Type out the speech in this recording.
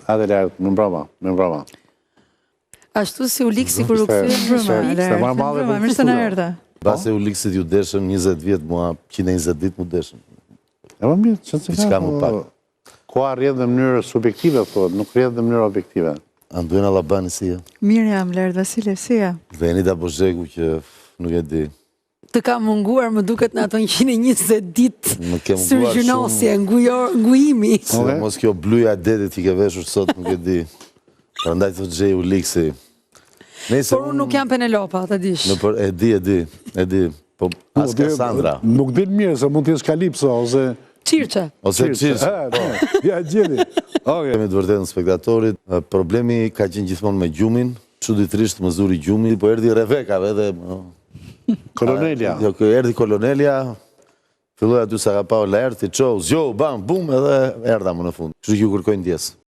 Hajde lartë, më mbrama. Ashtu si u liksi kur u kthye Mirë se na erdhe. Base u liksit ju deshëm 20 vjet, mua 120 dit mu deshëm. E më mirë, që të Diçka më pak. Koha rrjedh në mënyrë subjektive, thot, nuk rrjedh në mënyrë objektive. Anduena Labani si e? Mirë jam, Lert Vasilev, si e? Dhe Enita Bozheku që nuk e di. Të ka munguar, më duket në ato 120 ditë Më ke munguar syrgjënosje, ngujimi. Se mos kjo bluja e detit i ke veshur sot, nuk e di. Prandaj të gjej u liksi. Por unë nuk jam Penelopa, të dish. E di. Po as Kassandra. Nuk din mirë, se mund t'jesh Kalipso, ose... Qirqe. Ose Qirqe. Ja, gjeni. Kemi të vërtetë në spektatorit. Problemi ka qenë gjithmonë me gjumin. Çuditërisht më zuri gjumi, po erdhi Revekave dhe... Kolonelja. Jo, erdi Kolonelja, filloi aty sa ka pa o la erti, qo, zjo, bam, bum, edhe erda më në fund. Kështu që ju kërkojnë ndjes.